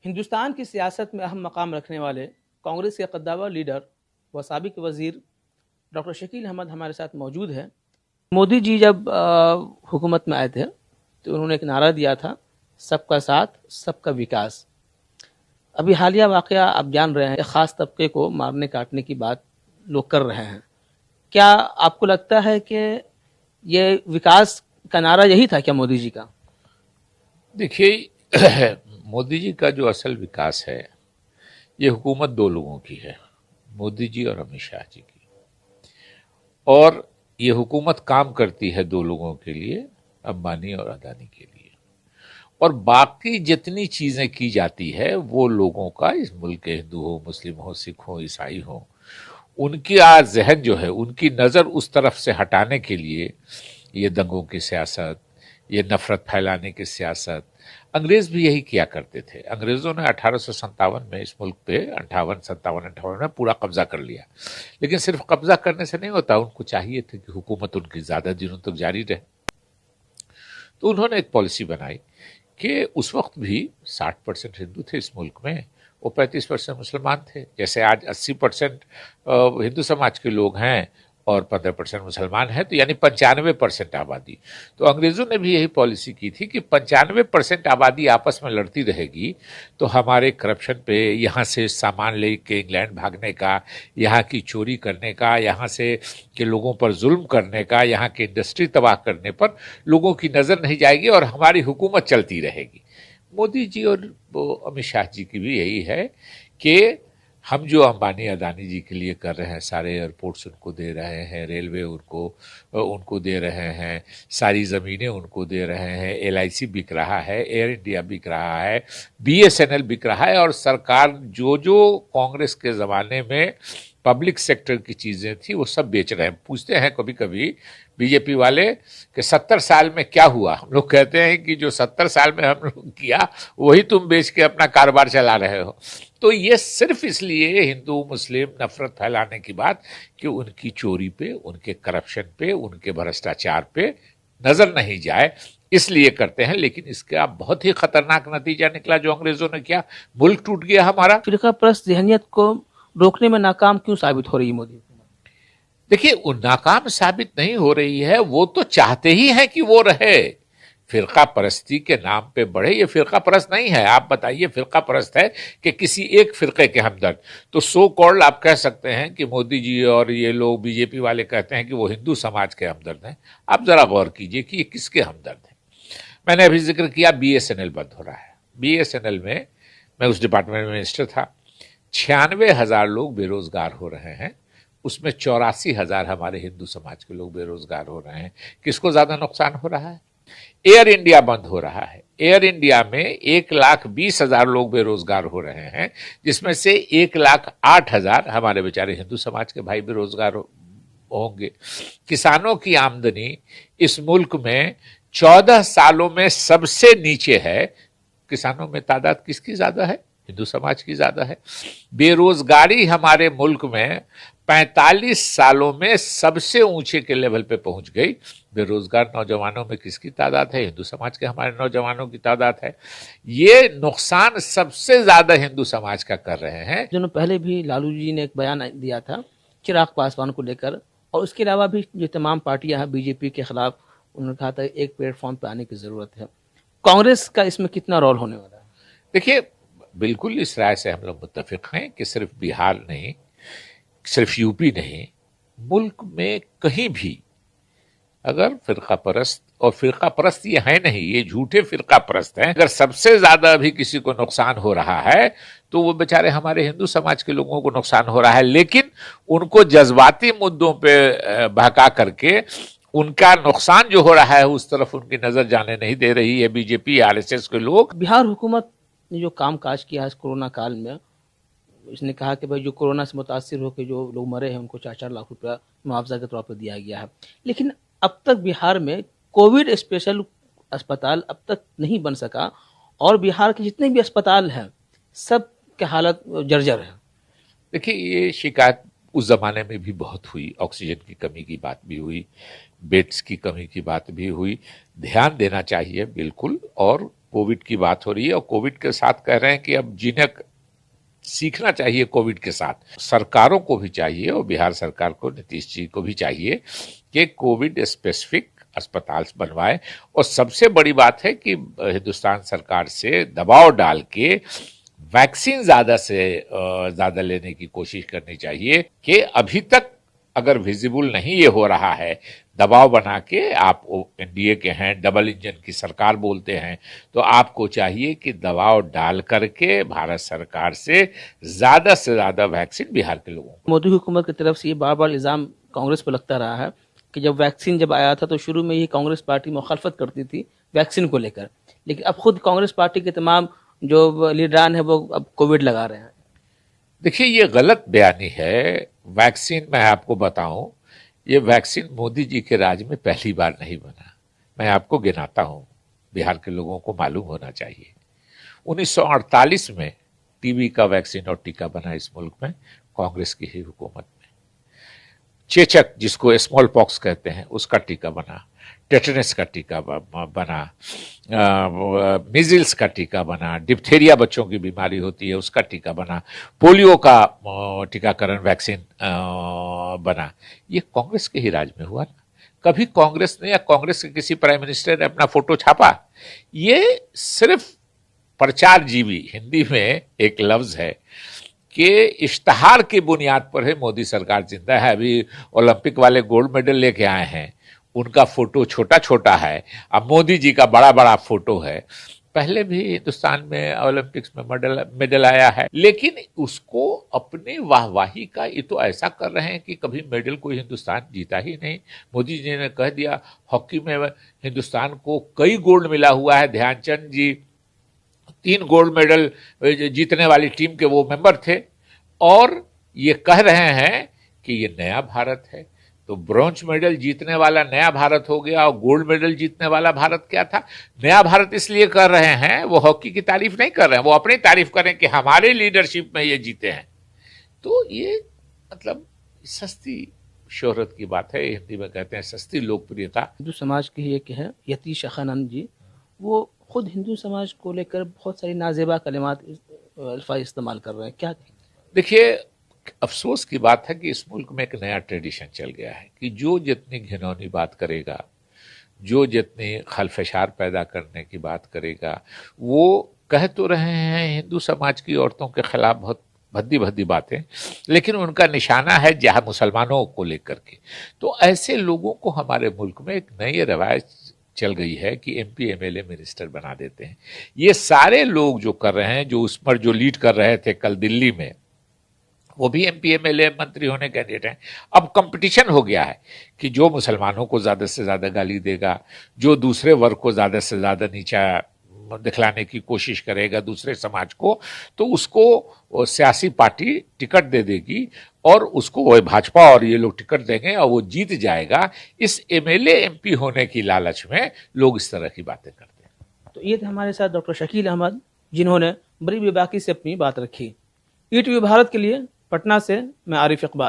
हिंदुस्तान की सियासत में अहम मकाम रखने वाले कांग्रेस के कद्दावर लीडर व साबिक वजीर डॉक्टर शकील अहमद हमारे साथ मौजूद है। मोदी जी जब हुकूमत में आए थे तो उन्होंने एक नारा दिया था, सबका साथ सबका विकास। अभी हालिया वाकया आप जान रहे हैं कि ख़ास तबके को मारने काटने की बात लोग कर रहे हैं। क्या आपको लगता है कि ये विकास का नारा यही था क्या मोदी जी का? देखिए मोदी जी का जो असल विकास है ये हुकूमत दो लोगों की है, मोदी जी और अमित शाह जी की। और ये हुकूमत काम करती है दो लोगों के लिए, अंबानी और अदानी के लिए। और बाकी जितनी चीजें की जाती है वो लोगों का, इस मुल्क के हिंदू हो, मुस्लिम हो, सिख हो, ईसाई हो, उनकी आज जहन जो है, उनकी नजर उस तरफ से हटाने के लिए ये दंगों की सियासत, ये नफरत फैलाने की सियासत। अंग्रेज भी यही किया करते थे। अंग्रेजों ने 1857 में इस मुल्क पे 58 में पूरा कब्जा कर लिया। लेकिन सिर्फ कब्जा करने से नहीं होता, उनको चाहिए था कि हुकूमत उनकी ज्यादा दिनों तक जारी रहे। तो उन्होंने एक पॉलिसी बनाई कि उस वक्त भी 60% हिंदू थे इस मुल्क में, वो 35% मुसलमान थे। जैसे आज 80% हिंदू समाज के लोग हैं और 15% मुसलमान हैं, तो यानी 95% आबादी। तो अंग्रेजों ने भी यही पॉलिसी की थी कि 95% आबादी आपस में लड़ती रहेगी तो हमारे करप्शन पे, यहाँ से सामान लेके इंग्लैंड भागने का, यहाँ की चोरी करने का, यहाँ से के लोगों पर जुल्म करने का, यहाँ की इंडस्ट्री तबाह करने पर लोगों की नजर नहीं जाएगी और हमारी हुकूमत चलती रहेगी। मोदी जी और अमित शाह जी की भी यही है कि हम जो अंबानी अदानी जी के लिए कर रहे हैं, सारे एयरपोर्ट्स उनको दे रहे हैं, रेलवे उनको दे रहे हैं, सारी ज़मीनें उनको दे रहे हैं, LIC बिक रहा है, एयर इंडिया बिक रहा है, BSNL बिक रहा है। और सरकार जो जो कांग्रेस के ज़माने में पब्लिक सेक्टर की चीज़ें थी वो सब बेच रहे हैं। पूछते हैं कभी कभी बीजेपी वाले कि 70 साल में क्या हुआ। हम लोग कहते हैं कि जो 70 साल में हम लोग किया वही तुम बेच के अपना कारोबार चला रहे हो। तो ये सिर्फ इसलिए हिंदू मुस्लिम नफरत फैलाने की बात कि उनकी चोरी पे, उनके करप्शन पे, उनके भ्रष्टाचार पे नजर नहीं जाए, इसलिए करते हैं। लेकिन इसका बहुत ही खतरनाक नतीजा निकला जो अंग्रेजों ने किया, मुल्क टूट गया हमारा। फिरका परस्त जहनियत को रोकने में नाकाम क्यों साबित हो रही है मोदी हुकूमत? देखिए, वो नाकाम साबित नहीं हो रही है, वो तो चाहते ही है कि वो रहे, फिरका परस्ती के नाम पे बढ़े। ये फिरका परस्त नहीं है। आप बताइए, फिरका परस्त है कि किसी एक फिरके के हमदर्द। तो सो कॉल्ड आप कह सकते हैं कि मोदी जी और ये लोग बीजेपी वाले कहते हैं कि वो हिंदू समाज के हमदर्द हैं। आप जरा गौर कीजिए कि ये किसके हमदर्द हैं। मैंने अभी जिक्र किया BSNL बंद हो रहा है। BSNL में मैं उस डिपार्टमेंट में मिनिस्टर था। 96,000 लोग बेरोजगार हो रहे हैं, उसमें 84,000 हमारे हिंदू समाज के लोग बेरोजगार हो रहे हैं। किसको ज्यादा नुकसान हो रहा है? एयर इंडिया बंद हो रहा है। एयर इंडिया में 1,20,000 लोग बेरोजगार हो रहे हैं, जिसमें से 1,08,000 हमारे बेचारे हिंदू समाज के भाई बेरोजगार होंगे। किसानों की आमदनी इस मुल्क में 14 सालों में सबसे नीचे है। किसानों में तादाद किसकी ज्यादा है? हिंदू समाज की ज्यादा है। बेरोजगारी हमारे मुल्क में 45 सालों में सबसे ऊंचे के लेवल पे पहुंच गई। बेरोजगार नौजवानों में किसकी तादाद है? हिंदू समाज के हमारे नौजवानों की तादाद है। ये नुकसान सबसे ज्यादा हिंदू समाज का कर रहे हैं। दिनों पहले भी लालू जी ने एक बयान दिया था चिराग पासवान को लेकर, और उसके अलावा भी जो तमाम पार्टियां हैं बीजेपी के खिलाफ, उन्होंने कहा था एक प्लेटफॉर्म पे आने की जरूरत है। कांग्रेस का इसमें कितना रोल होने वाला है? देखिए, बिल्कुल इस राय से हम लोग मुत्तफिक हैं कि सिर्फ बिहार नहीं, सिर्फ यूपी नहीं, मुल्क में कहीं भी अगर फिरका परस्त, और फिरका परस्त ये है नहीं, ये झूठे फिरका परस्त हैं, अगर सबसे ज्यादा अभी किसी को नुकसान हो रहा है तो वो बेचारे हमारे हिंदू समाज के लोगों को नुकसान हो रहा है। लेकिन उनको जज्बाती मुद्दों पे बहका करके उनका नुकसान जो हो रहा है उस तरफ उनकी नजर जाने नहीं दे रही है बीजेपी, RSS के लोग। बिहार हुकूमत ने जो काम काज किया है इस कोरोना काल में, इसने कहा कि भाई जो कोरोना से मुतासिर होकर जो लोग मरे हैं उनको 4-4 लाख रुपया मुआवजा के तौर पर दिया गया है। लेकिन अब तक बिहार में कोविड स्पेशल अस्पताल अब तक नहीं बन सका, और बिहार के जितने भी अस्पताल हैं सब की हालत जर्जर है। देखिए, ये शिकायत उस जमाने में भी बहुत हुई। ऑक्सीजन की कमी की बात भी हुई, बेड्स की कमी की बात भी हुई। ध्यान देना चाहिए बिल्कुल। और कोविड की बात हो रही है और कोविड के साथ कह रहे हैं कि अब जीने सीखना चाहिए कोविड के साथ। सरकारों को भी चाहिए और बिहार सरकार को, नीतीश जी को भी चाहिए कि कोविड स्पेसिफिक अस्पताल बनवाए। और सबसे बड़ी बात है कि हिंदुस्तान सरकार से दबाव डाल के वैक्सीन ज्यादा से ज्यादा लेने की कोशिश करनी चाहिए कि अभी तक अगर विजिबल नहीं ये हो रहा है, दबाव बना के आप एनडीए के हैं, डबल इंजन की सरकार बोलते हैं, तो आपको चाहिए कि दबाव डाल करके भारत सरकार से ज्यादा वैक्सीन बिहार के लोगों को। मोदी हुकूमत की तरफ से ये बार बार इल्ज़ाम कांग्रेस पर लगता रहा है कि जब आया था तो शुरू में ही कांग्रेस पार्टी मुखालफत करती थी वैक्सीन को लेकर, लेकिन अब खुद कांग्रेस पार्टी के तमाम जो लीडरान है वो अब कोविड लगा रहे हैं। देखिए, ये गलत बयानी है। वैक्सीन, मैं आपको बताऊं, ये वैक्सीन मोदी जी के राज में पहली बार नहीं बना। मैं आपको गिनाता हूं, बिहार के लोगों को मालूम होना चाहिए। 1948 में टीबी का वैक्सीन और टीका बना इस मुल्क में, कांग्रेस की ही हुकूमत में। चेचक, जिसको स्मॉल पॉक्स कहते हैं, उसका टीका बना। टेटनस का टीका बना, मीजल्स का टीका बना, डिप्थेरिया बच्चों की बीमारी होती है उसका टीका बना, पोलियो का टीकाकरण वैक्सीन बना। ये कांग्रेस के ही राज में हुआ ना। कभी कांग्रेस ने या कांग्रेस के किसी प्राइम मिनिस्टर ने अपना फोटो छापा? ये सिर्फ प्रचार जीवी, हिंदी में एक लफ्ज है कि इश्तहार की बुनियाद पर है मोदी सरकार जिंदा है। अभी ओलंपिक वाले गोल्ड मेडल लेके आए हैं, उनका फोटो छोटा छोटा है, अब मोदी जी का बड़ा बड़ा फोटो है। पहले भी हिंदुस्तान में ओलंपिक्स में मेडल आया है, लेकिन उसको अपने वाहवाही का ये तो ऐसा कर रहे हैं कि कभी मेडल कोई हिंदुस्तान जीता ही नहीं। मोदी जी ने कह दिया हॉकी में हिंदुस्तान को कई गोल्ड मिला हुआ है। ध्यानचंद जी 3 गोल्ड मेडल जीतने वाली टीम के वो मेंबर थे, और ये कह रहे हैं कि ये नया भारत है। तो ब्रॉन्ज मेडल जीतने वाला नया भारत हो गया और गोल्ड मेडल जीतने वाला भारत क्या था? नया भारत इसलिए कर रहे हैं, वो हॉकी की तारीफ नहीं कर रहे हैं, वो अपनी तारीफ कर रहे हैं कि हमारे लीडरशिप में ये जीते हैं। तो ये मतलब सस्ती शोहरत की बात है, हिंदी में कहते हैं सस्ती लोकप्रियता। हिंदू समाज के ही एक है यतीश अखानंद जी, वो खुद हिंदू समाज को लेकर बहुत सारी नाजेबा कलिमात अल्फाज इस्तेमाल कर रहे हैं, क्या? देखिए, अफसोस की बात है कि इस मुल्क में एक नया ट्रेडिशन चल गया है कि जो जितनी घिनौनी बात करेगा, जो जितनी खलफशार पैदा करने की बात करेगा, वो कह तो रहे हैं हिंदू समाज की औरतों के खिलाफ बहुत भद्दी भद्दी बातें, लेकिन उनका निशाना है जहां मुसलमानों को लेकर के। तो ऐसे लोगों को हमारे मुल्क में एक नई रवायत चल गई है कि एमपी एमएलए मिनिस्टर बना देते हैं। ये सारे लोग जो कर रहे हैं, जो उस पर जो लीड कर रहे थे कल दिल्ली में, वो भी एमपी एमएलए मंत्री होने कैंडिडेट हैं। अब कंपटीशन हो गया है कि जो मुसलमानों को ज्यादा से ज्यादा गाली देगा, जो दूसरे वर्ग को ज्यादा से ज्यादा नीचा दिखलाने की कोशिश करेगा दूसरे समाज को, तो उसको सियासी पार्टी टिकट दे देगी और उसको वो भाजपा और ये लोग टिकट देंगे और वो जीत जाएगा। इस एमएलए एमपी होने की लालच में लोग इस तरह की बातें करते हैं। तो ये थे हमारे साथ डॉक्टर शकील अहमद, जिन्होंने बड़ी बेबाकी से अपनी बात रखी। ईटीवी भारत के लिए पटना से मैं आरिफ इकबाल।